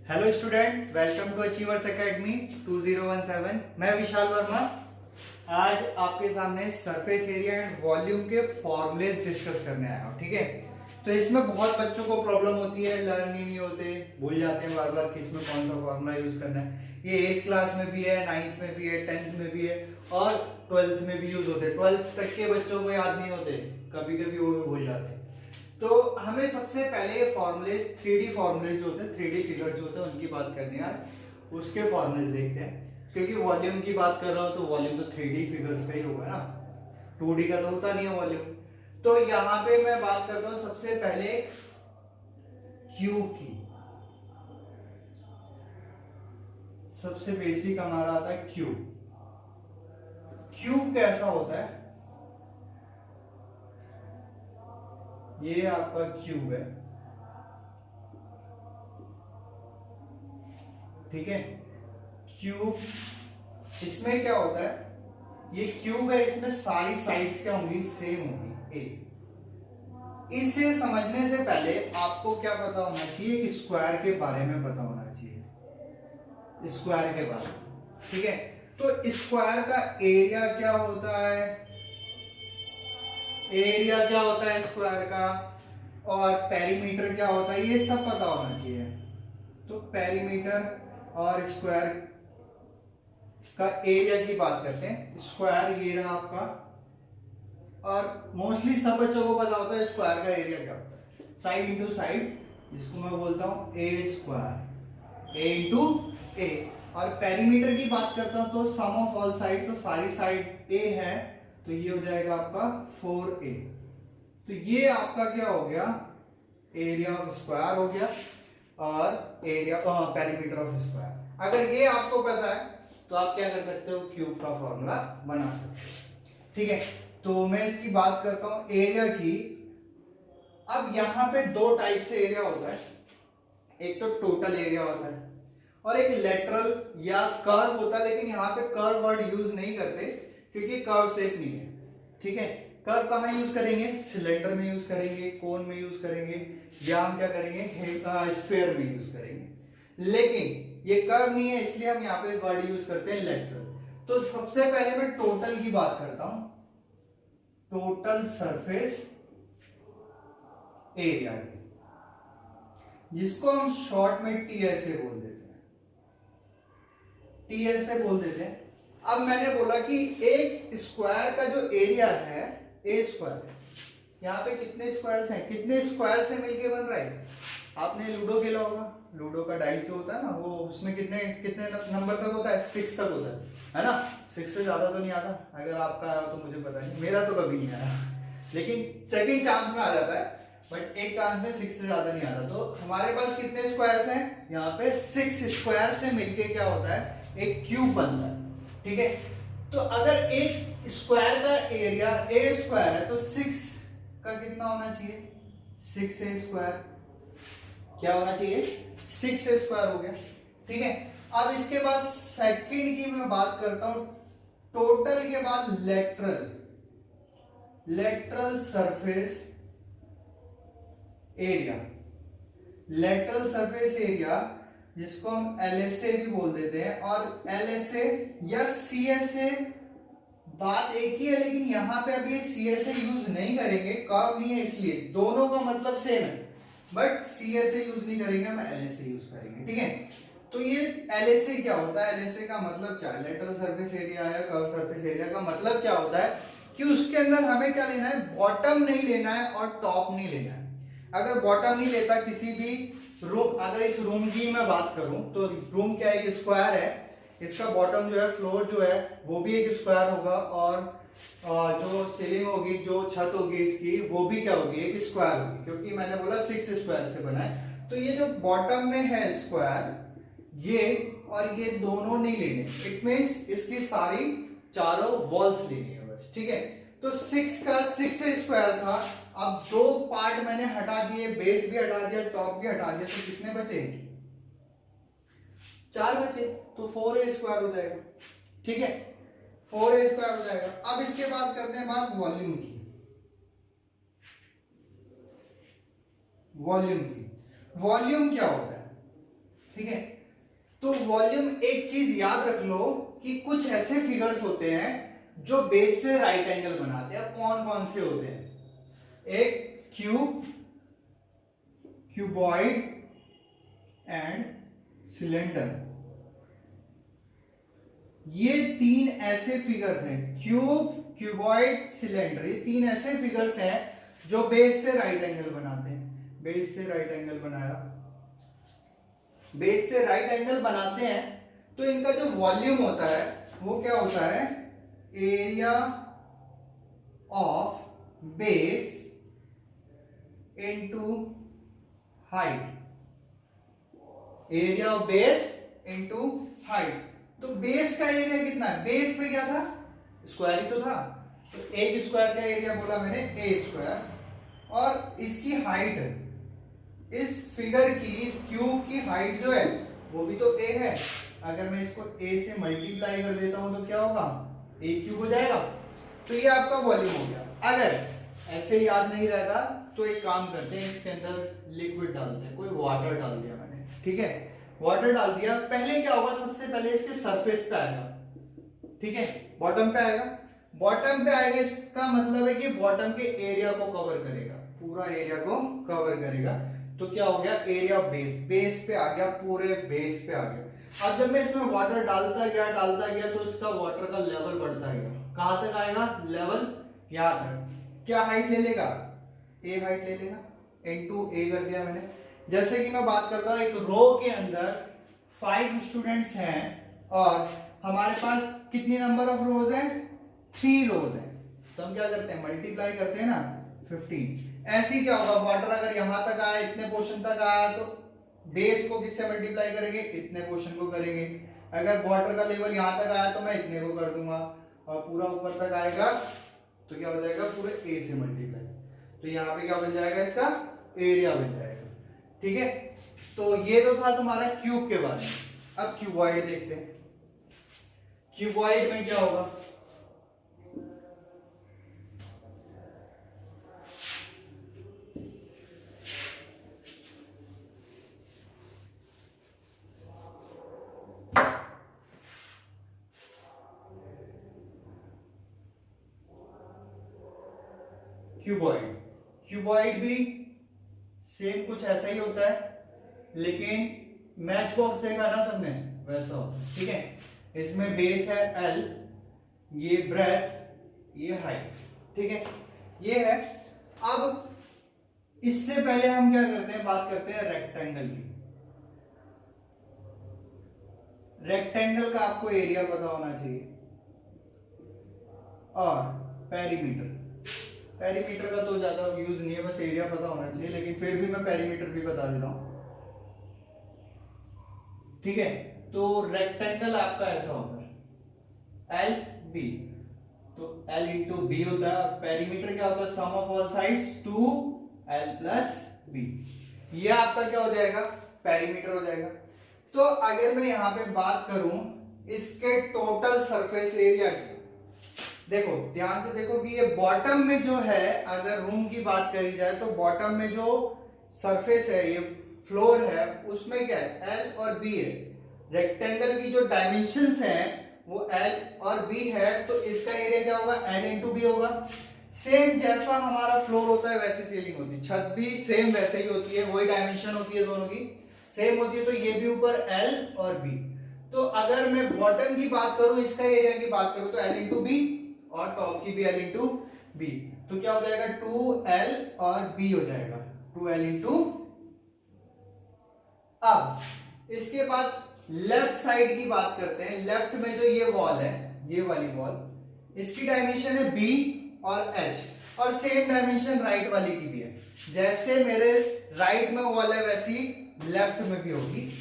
Hello student, welcome to achievers academy 2017। मैं विशाल वर्मा आज आपके सामने सरफेस एरिया एंड वॉल्यूम के फॉर्मूलेस डिस्कस करने आया हूँ। ठीक है, तो इसमें बहुत बच्चों को प्रॉब्लम होती है, लर्न ही नहीं होते, भूल जाते हैं बार बार कि इसमें कौन सा फॉर्मूला यूज करना है। ये 8th क्लास में भी है, 9th में भी है, 10th में भी है और 12th में भी यूज होते हैं। 12th तक के बच्चों को याद नहीं होते, कभी कभी वो भी भूल जाते हैं। तो हमें सबसे पहले ये फॉर्मूले 3D फॉर्मूले जो होते हैं, 3D फिगर जो होते हैं उनकी बात करनी है। उसके फॉर्मूले देखते हैं, क्योंकि वॉल्यूम की बात कर रहा हूं तो वॉल्यूम तो 3D फिगर्स का ही होगा ना, 2D का तो होता नहीं है वॉल्यूम। तो यहां पे मैं बात करता हूं सबसे पहले क्यू की। सबसे बेसिक हमारा आता है क्यू। क्यू कैसा होता है, ये आपका क्यूब है, ठीक है। क्यूब, इसमें क्या होता है, ये क्यूब है, इसमें सारी साइड्स क्या होंगी, सेम होंगी ए। इसे समझने से पहले आपको क्या पता होना चाहिए कि स्क्वायर के बारे में पता होना चाहिए, स्क्वायर के बारे में। ठीक है, तो स्क्वायर का एरिया क्या होता है, एरिया क्या होता है स्क्वायर का, और पेरीमीटर क्या होता है, ये सब पता होना चाहिए। तो पेरीमीटर और स्क्वायर का एरिया की बात करते हैं। स्क्वायर ये रहा आपका, और मोस्टली सब बच्चों को पता होता है स्क्वायर का एरिया क्या होता है, साइड इंटू साइड, जिसको मैं बोलता हूं ए स्क्वायर, ए इंटू ए। और पेरीमीटर की बात करता हूं तो सम ऑफ ऑल साइड, तो सारी साइड ए है, तो ये हो जाएगा आपका 4a। तो ये आपका क्या हो गया, एरिया ऑफ स्क्वायर हो गया, और एरिया पेरीमीटर ऑफ स्क्वायर। अगर ये आपको पता है तो आप क्या कर सकते हो, क्यूब का फॉर्मूला बना सकते हो। ठीक है, तो मैं इसकी बात करता हूं एरिया की। अब यहां पे दो टाइप से एरिया होता है, एक तो टोटल एरिया होता है और एक लेटरल या कर्व होता है, लेकिन यहाँ पे कर्व वर्ड यूज नहीं करते क्योंकि कर्व शेप नहीं है। ठीक है, कर्व कहाँ यूज करेंगे, सिलेंडर में यूज करेंगे, कोन में यूज करेंगे, या हम क्या करेंगे, स्फीयर में यूज करेंगे। लेकिन ये कर्व नहीं है, इसलिए हम यहाँ पे वर्ड यूज करते हैं लेटरल। तो सबसे पहले मैं टोटल की बात करता हूं, टोटल सरफेस एरिया, जिसको हम शॉर्ट में टीएसए बोल देते हैं, टीएसए बोल देते हैं। अब मैंने बोला कि एक स्क्वायर का जो एरिया है ए स्क्वायर, यहाँ पे कितने स्क्वायर्स हैं, कितने स्क्वायर से मिलके बन रहा है। आपने लूडो खेला होगा, लूडो का डाइस जो होता है ना, वो उसमें कितने कितने नंबर तक होता है, 6 तक होता है ना। 6 से ज्यादा तो नहीं आता, अगर आपका आया तो मुझे पता नहीं, मेरा तो कभी नहीं आया, लेकिन सेकंड चांस में आ जाता है, बट एक चांस में 6 से ज्यादा नहीं आता। तो हमारे पास कितने स्क्वायर्स हैं, यहाँ पे 6 स्क्वायर से मिलके क्या होता है, एक क्यूब बनता है। ठीक है, तो अगर एक स्क्वायर का एरिया ए स्क्वायर है तो 6 का कितना होना चाहिए, 6a स्क्वायर, क्या होना चाहिए, 6a स्क्वायर हो गया। ठीक है, अब इसके बाद सेकंड की मैं बात करता हूं, टोटल के बाद lateral, lateral surface area, lateral surface area जिसको हम एलएसए भी बोल देते हैं, और एलएसए या सीएसए बात एक ही है, लेकिन यहां पे अभी सीएसए यूज नहीं करेंगे, कर्व नहीं है इसलिए, दोनों का मतलब सेम है, बट सीएसए यूज नहीं करेंगे, हम एलएसए यूज करेंगे। ठीक है, तो ये एलएसए क्या होता है, एलएसए का मतलब क्या है, लेटरल सरफेस एरिया या कर्व सरफेस एरिया का मतलब क्या होता है कि उसके अंदर हमें क्या लेना है, बॉटम नहीं लेना है और टॉप नहीं लेना है। अगर बॉटम नहीं लेता किसी भी रूम, अगर इस रूम की मैं बात करूं तो रूम क्या है, एक स्क्वायर है, इसका बॉटम जो है, फ्लोर जो है वो भी एक स्क्वायर होगा, और जो सीलिंग होगी, जो छत होगी इसकी, वो भी क्या होगी, एक स्क्वायर होगी, क्योंकि मैंने बोला 6 स्क्वायर से बना है। तो ये जो बॉटम में है स्क्वायर, ये और ये दोनों नहीं लेने, इट मींस इसकी सारी चारों वॉल्स लेनी है बस। ठीक है, तो 6 का 6 स्क्वायर था, अब दो पार्ट मैंने हटा दिए, बेस भी हटा दिया, टॉप भी हटा दिया, तो कितने बचे, 4 बचे, तो 4a स्क्वायर हो जाएगा। ठीक है, 4a स्क्वायर हो जाएगा। अब इसके बाद करते हैं बात वॉल्यूम की, वॉल्यूम की। वॉल्यूम क्या होता है, ठीक है। तो वॉल्यूम, एक चीज याद रख लो कि कुछ ऐसे फिगर्स होते हैं जो बेस से राइट एंगल बनाते हैं। कौन कौन से होते हैं? एक क्यूब, क्यूबॉइड एंड सिलेंडर। ये तीन ऐसे फिगर्स हैं, क्यूब, क्यूबॉइड, सिलेंडर, ये तीन ऐसे फिगर्स हैं जो बेस से राइट एंगल बनाते हैं। बेस से राइट एंगल बनाया, बेस से राइट एंगल बनाते हैं तो इनका जो वॉल्यूम होता है वो क्या होता है? Area of base into height. Area of base into height. तो बेस का एरिया कितना है? बेस पे क्या था? स्क्वायर ही तो था। तो एक स्क्वायर का एरिया बोला मैंने ए स्क्वायर, और इसकी हाइट, इस फिगर की, इस क्यूब की हाइट जो है वो भी तो ए है। अगर मैं इसको ए से मल्टीप्लाई कर देता हूं तो क्या होगा? ए क्यूब हो जाएगा। तो ये आपका वॉल्यूम हो गया। अगर ऐसे याद नहीं रहता तो एक काम करते हैं, इसके अंदर लिक्विड डालते हैं। कोई वाटर डाल दिया मैंने, ठीक है, वाटर डाल दिया। पहले क्या होगा? सबसे पहले इसके सरफेस पे आएगा, ठीक है, बॉटम पे आएगा। बॉटम पे आएगा, इसका मतलब है कि बॉटम के एरिया को कवर करेगा, पूरा एरिया को कवर करेगा। तो क्या हो गया? एरिया ऑफ बेस, बेस पे आ गया, पूरे बेस पे आ गया। अब जब मैं इसमें वाटर डालता गया तो इसका वाटर का लेवल बढ़ता गया। कहां तक आएगा लेवल? यहां तक। क्या हाइट ले लेगा? ए हाइट ले लेगा, इनटू ए कर दिया मैंने। जैसे कि मैं बात करता हूं, एक रो के अंदर 5 स्टूडेंट्स हैं और हमारे पास कितनी नंबर ऑफ रोज हैं? 3 रोज हैं। तो हम क्या करते हैं? मल्टीप्लाई करते हैं ना, 15। ऐसे ही क्या होगा? वाटर अगर यहां तक आया, इतने पोर्शन तक आया, तो बेस को किससे मल्टीप्लाई करेंगे? इतने पोर्शन को करेंगे। अगर वाटर का लेवल यहां तक आया तो मैं इतने को कर दूंगा, और पूरा ऊपर तक आएगा तो क्या हो जाएगा? पूरे ए से मल्टीप्लाई। तो यहाँ पे क्या बन जाएगा? इसका एरिया बन जाएगा, ठीक है। तो ये तो था तुम्हारा क्यूब के बारे में। अब क्यूबॉइड देखते हैं। क्यूबॉइड में क्या होगा? क्यूबॉइड, क्यूबॉइड भी सेम कुछ ऐसा ही होता है, लेकिन मैच बॉक्स देखा ना सबने, वैसा होता है, ठीक है। इसमें बेस है एल, ये ब्रेथ, ये हाइट, ठीक है, ये है। अब इससे पहले हम क्या करते हैं? बात करते हैं रेक्टेंगल की। रेक्टेंगल का आपको एरिया पता होना चाहिए, और पेरीमीटर, पेरीमीटर का तो ज्यादा यूज नहीं है, बस एरिया पता होना चाहिए, लेकिन फिर भी मैं पेरीमीटर भी बता देता हूं, ठीक है। तो रेक्टेंगल आपका ऐसा होता है एल बी, तो एल इंटू बी होता है, और पेरीमीटर क्या होता है? Sum of all sides 2l plus B. ये आपका क्या हो जाएगा? पेरीमीटर हो जाएगा। तो अगर मैं यहां पे बात करूं इसके टोटल सरफेस एरिया की, देखो ध्यान से देखो कि ये बॉटम में जो है, अगर रूम की बात करी जाए तो बॉटम में जो सरफेस है, ये फ्लोर है, उसमें क्या है? एल और बी है। रेक्टेंगल की जो डायमेंशंस हैं वो एल और बी है, तो इसका एरिया क्या होगा? एल इंटू बी होगा। सेम जैसा हमारा फ्लोर होता है वैसी सीलिंग होती है, छत भी सेम वैसे ही होती है, वही डायमेंशन होती है, दोनों की सेम होती है। तो ये भी ऊपर एल और बी। तो अगर मैं बॉटम की बात करूं, इसका एरिया की बात करूं, तो एल इंटू बी, और टॉप की भी एल इंटू बी। तो क्या हो जाएगा? 2l और b हो जाएगा, 2l इंटू। अब इसके बाद लेफ्ट साइड की बात करते हैं। लेफ्ट में जो ये वॉल है, ये वाली वॉल, इसकी डायमेंशन है b और h, और सेम डायमेंशन राइट वाली की भी है। जैसे मेरे राइट में वॉल है वैसी लेफ्ट में भी होगी।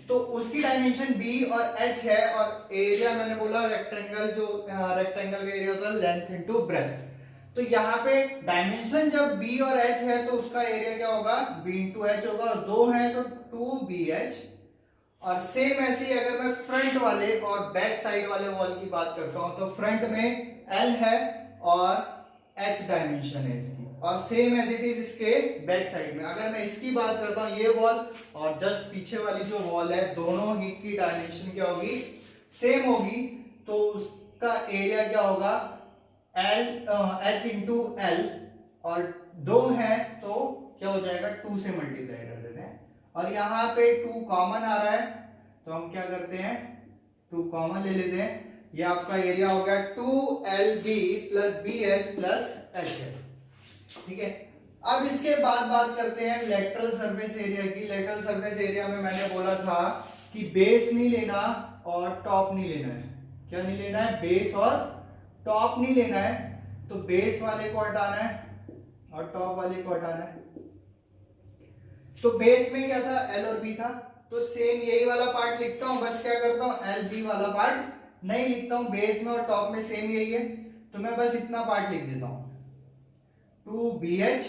तो उसकी डायमेंशन b और h है, और एरिया मैंने बोला रेक्टेंगल, जो रेक्टेंगल का एरिया होता है लेंथ इनटू ब्रेथ। तो यहाँ पे डायमेंशन जब b और h है तो उसका एरिया क्या होगा? b इंटू h होगा, और 2 है तो 2bh। और सेम ऐसे ही अगर मैं फ्रंट वाले और बैक साइड वाले वॉल की बात करता हूं, तो फ्रंट में l है और h डायमेंशन है इसकी, और सेम एज इट इज इसके बैक साइड में। अगर मैं इसकी बात करता हूं, ये वॉल और जस्ट पीछे वाली जो वॉल है, दोनों ही की डायमेंशन क्या होगी, सेम होगी। तो उसका एरिया क्या होगा, एच इंटू एल, और 2 है तो क्या हो जाएगा, 2 से मल्टीप्लाई कर देते हैं। और यहाँ पे 2 कॉमन आ रहा है तो हम क्या करते हैं, 2 कॉमन ले लेते हैं। ये आपका एरिया हो गया 2LB plus BH plus HL। ठीक है, अब इसके बाद बात करते हैं लेटरल सरफेस एरिया की। लेटरल सरफेस एरिया में मैंने बोला था कि बेस नहीं लेना और टॉप नहीं लेना है। क्या नहीं लेना है, बेस और टॉप नहीं लेना है। तो बेस वाले को हटाना है और टॉप वाले को हटाना है। तो बेस में क्या था, L और B था, तो सेम यही वाला पार्ट लिखता हूं, बस क्या करता हूं, LB वाला पार्ट नहीं लिखता हूं। बेस में और टॉप में सेम यही है, तो मैं बस इतना पार्ट लिख देता हूं, 2BH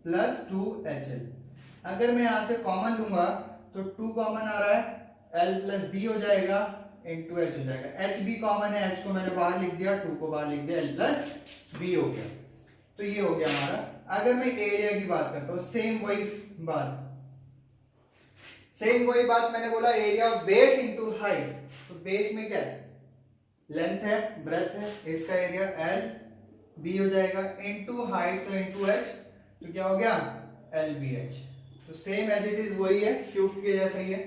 प्लस 2HL। अगर मैं यहां से कॉमन लूंगा तो 2 कॉमन आ रहा है, L प्लस B हो जाएगा, इंटू H हो जाएगा। H भी कॉमन है, H को मैंने बाहर लिख दिया, 2 को बाहर लिख दिया, L प्लस B हो गया। तो ये हो गया हमारा। अगर मैं एरिया की बात करता हूं, सेम वही बात मैंने बोला, area of base into height. तो बेस में क्या है, लेंथ है, ब्रेथ है, इसका एरिया L B हो जाएगा, इंटू हाइट तो इंटू H, तो क्या हो गया, LBH। तो सेम एज इट इज वही है, क्यूब के जैसा ही है।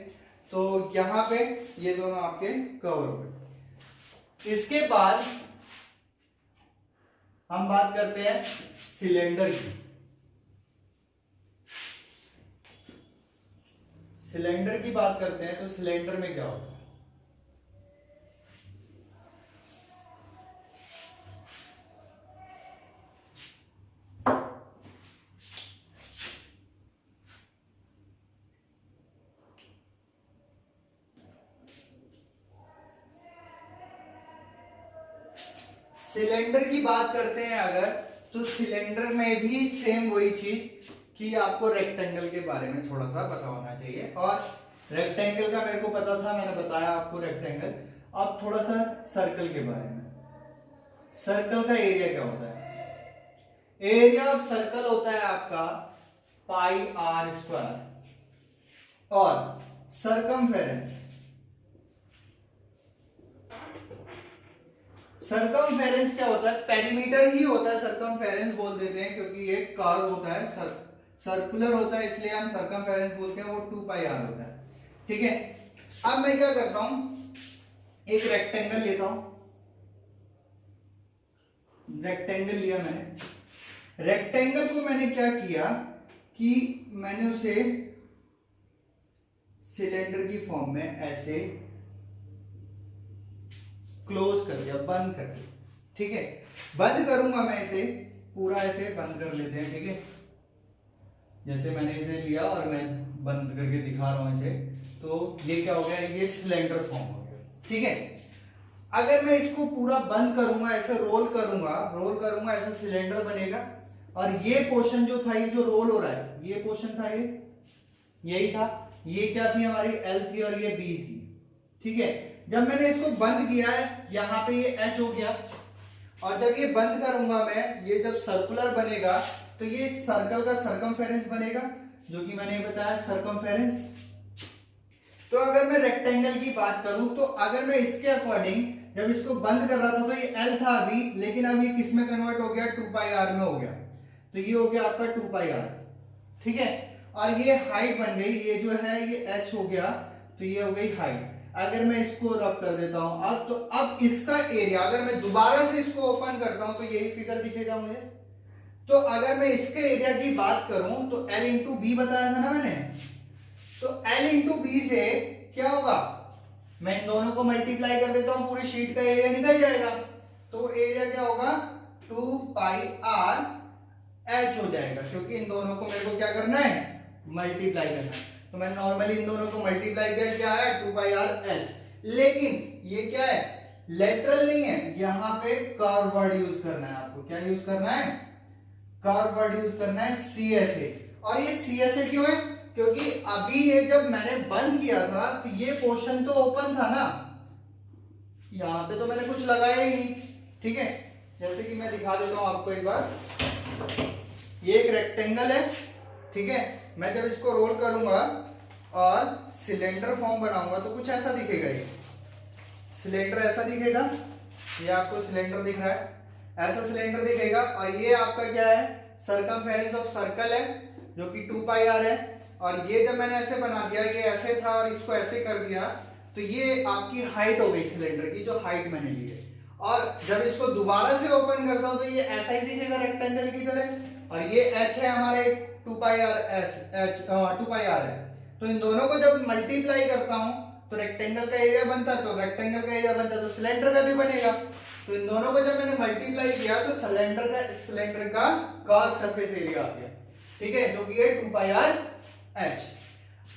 तो यहां पे ये दोनों आपके कवर हो गए। इसके बाद हम बात करते हैं सिलेंडर की। सिलेंडर की बात करते हैं तो सिलेंडर में क्या होता है, सिलेंडर की बात करते हैं अगर, तो सिलेंडर में भी सेम वही चीज कि आपको रेक्टेंगल के बारे में थोड़ा सा पता होना चाहिए। और रेक्टेंगल का मेरे को पता था, मैंने बताया आपको रेक्टेंगल। अब थोड़ा सा सर्कल के बारे में। सर्कल का एरिया क्या होता है, एरिया ऑफ सर्कल होता है आपका पाई आर स्क्वायर। और सरकमफेरेंस, सरकमफेरेंस क्या होता है, पेरीमीटर ही होता है, सरकमफेरेंस बोल देते हैं क्योंकि ये कर्व होता है, सर्कुलर होता है, इसलिए हम सरकमफेरेंस बोलते हैं। वो 2 पाई आर होता है। ठीक है, अब मैं क्या करता हूं, एक रेक्टेंगल लेता हूं। रेक्टेंगल लिया मैंने, रेक्टेंगल को मैंने क्या किया कि मैंने उसे सिलेंडर की फॉर्म में ऐसे क्लोज कर दिया, बंद कर दिया। ठीक है, बंद करूंगा मैं इसे पूरा, ऐसे बंद कर लेते हैं। ठीक है, जैसे मैंने इसे लिया और मैं बंद करके दिखा रहा हूं इसे, तो ये क्या हो गया, ये सिलेंडर फॉर्म हो गया। ठीक है, अगर मैं इसको पूरा बंद करूंगा, ऐसे रोल करूंगा, ऐसा सिलेंडर बनेगा। और ये पोर्शन जो था, ये जो रोल हो रहा है, ये पोर्शन था, ये यही था। ये क्या थी हमारी, L थी और ये B थी। ठीक है, जब मैंने इसको बंद किया है, यहां पे ये H हो गया। और जब ये बंद करूंगा मैं, ये जब सर्कुलर बनेगा तो ये सर्कल का सरकमफेरेंस बनेगा, जो कि मैंने बताया सरकमफेरेंस। तो अगर मैं रेक्टेंगल की बात करूं, तो अगर मैं इसके अकॉर्डिंग जब इसको बंद कर रहा था तो ये L था अभी, लेकिन अब ये किस में कन्वर्ट हो गया, 2 पाई आर में हो गया। तो ये हो गया आपका 2 पाई आर। ठीक है, और ये हाइट बन गई, ये जो है ये H हो गया, तो ये हो गई हाइट। अगर मैं इसको रब कर देता हूं अब, तो अब इसका एरिया, अगर मैं दोबारा से इसको ओपन करता हूं तो यही फिगर दिखेगा मुझे। तो अगर मैं इसके एरिया की बात करूं तो L इंटू बी बताया था ना मैंने, तो L इंटू बी से क्या होगा, मैं इन दोनों को मल्टीप्लाई कर देता हूं, पूरी शीट का एरिया निकल जाएगा। तो एरिया क्या होगा, 2 पाई आर H हो जाएगा, क्योंकि इन दोनों को मेरे को क्या करना है, मल्टीप्लाई करना है। तो मैं नॉर्मली इन दोनों को मल्टीप्लाई किया, क्या है, 2 पाई आर H। लेकिन ये क्या है, लेटरल नहीं है, यहां पे कर्व वर्ड यूज करना है आपको। क्या यूज करना है, कर्व वर्ड यूज करना है, CSA। और ये CSA क्यों है, क्योंकि अभी ये जब मैंने बंद किया था तो ये पोर्शन तो ओपन था ना, यहां पे तो मैंने कुछ लगाया ही नहीं। ठीक है, जैसे कि मैं दिखा देता हूं आपको एक बार, ये एक रेक्टेंगल है, ठीक है। मैं जब इसको रोल करूंगा और सिलेंडर फॉर्म बनाऊंगा तो कुछ ऐसा दिखेगा, ये सिलेंडर ऐसा दिखेगा, ये आपको सिलेंडर दिख रहा है, ऐसा सिलेंडर दिखेगा। और ये आपका क्या है, सरकमफेरेंस ऑफ सर्कल है जो कि 2 पाई आर है। और ये जब मैंने ऐसे बना दिया, ये ऐसे था और इसको ऐसे कर दिया, तो ये आपकी हाइट हो गई सिलेंडर की, जो हाइट मैंने ली है। और जब इसको दोबारा से ओपन करता हूं तो ये ऐसा ही दिखेगा रेक्टेंगल की तरह। और ये एच है हमारे 2 pi R S, H 2 pi R है। तो इन दोनों को जब मल्टीप्लाई करता हूं तो रेक्टेंगल का एरिया बनता है, तो रेक्टेंगल का एरिया बनता है तो सिलेंडर का भी बनेगा। तो इन दोनों को जब मैंने मल्टीप्लाई किया तो सिलेंडर का कर्व सरफेस एरिया आ गया, ठीक है, जो कि है 2 पाई आर एच।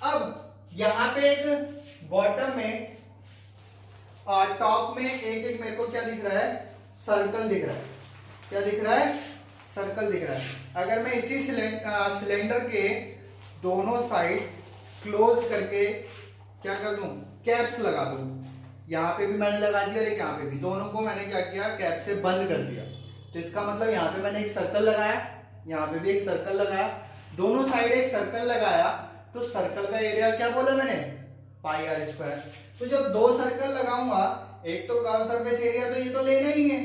अब यहां पे एक बॉटम में और टॉप में एक मेरे को क्या दिख रहा है, सर्कल दिख रहा है। क्या दिख रहा है, सर्कल दिख रहा है। अगर मैं इसी सिलेंडर के दोनों साइड क्लोज करके क्या कर लूं, कैप्स लगा दूं, यहाँ पे भी मैंने लगा दिया और यहाँ पे भी, दोनों को मैंने क्या किया, कैप से बंद कर दिया। तो इसका मतलब यहाँ पे मैंने एक सर्कल लगाया, यहाँ पे भी एक सर्कल लगाया, दोनों साइड एक सर्कल लगाया, तो सर्कल का एरिया क्या बोला मैंने, पाई आर स्क्वायर। तो जब दो सर्कल लगाऊंगा, एक तो कर्व सरफेस एरिया तो ये तो लेना ही है,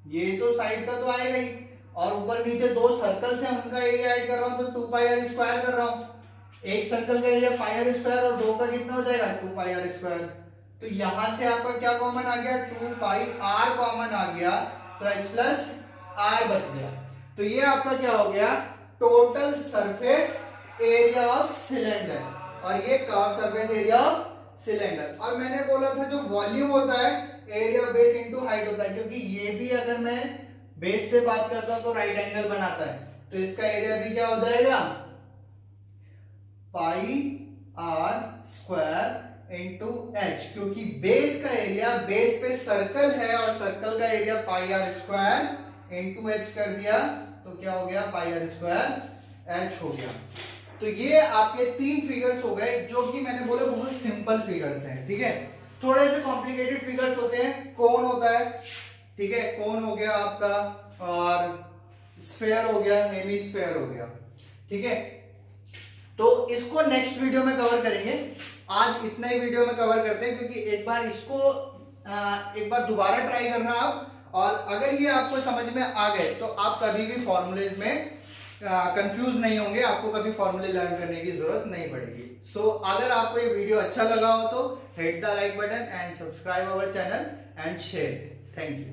ये तो साइड का तो आएगा ही, और ऊपर नीचे दो सर्कल से उनका एरिया ऐड कर रहा हूं तो 2 पाई आर स्क्वायर कर रहा हूं। एक सर्कल का एरिया पाई आर स्क्वायर और दो का कितना हो जाएगा, 2 पाई आर स्क्वायर। तो यहां से आपका क्या कॉमन आ गया, 2 पाई आर कॉमन आ गया, तो एच प्लस आर बच गया। तो ये आपका क्या हो गया, total surface area of cylinder, और ये curve surface area of cylinder. और मैंने बोला था जो वॉल्यूम होता है एरिया बेस इनटू हाइट होता है, क्योंकि ये भी अगर मैं बेस से बात करता हूं तो राइट एंगल बनाता है, तो इसका एरिया भी क्या हो जाएगा, pi r square into h, क्योंकि बेस का एरिया, बेस पे सर्कल है और सर्कल का area pi r square into h कर दिया, तो क्या हो गया, पाई आर स्क्वायर एच हो गया। तो ये आपके 3 फिगर्स हो गए, जो कि मैंने बोला बहुत सिंपल फिगर्स हैं, ठीक है। थोड़े से कॉम्प्लिकेटेड फिगर्स होते हैं, कोन होता है, ठीक है, कोन हो गया आपका, और स्फेयर हो गया, हेमीस्फेयर हो गया, ठीक है। तो इसको नेक्स्ट वीडियो में कवर करेंगे, आज इतना ही वीडियो में कवर करते हैं, क्योंकि एक बार इसको एक बार दोबारा ट्राई करना आप, और अगर ये आपको समझ में आ गए तो आप कभी भी फॉर्मूलेज में कंफ्यूज नहीं होंगे, आपको कभी फॉर्मूले लर्न करने की जरूरत नहीं पड़ेगी। सो अगर आपको ये वीडियो अच्छा लगा हो तो hit the like button and subscribe our channel and share. Thank you.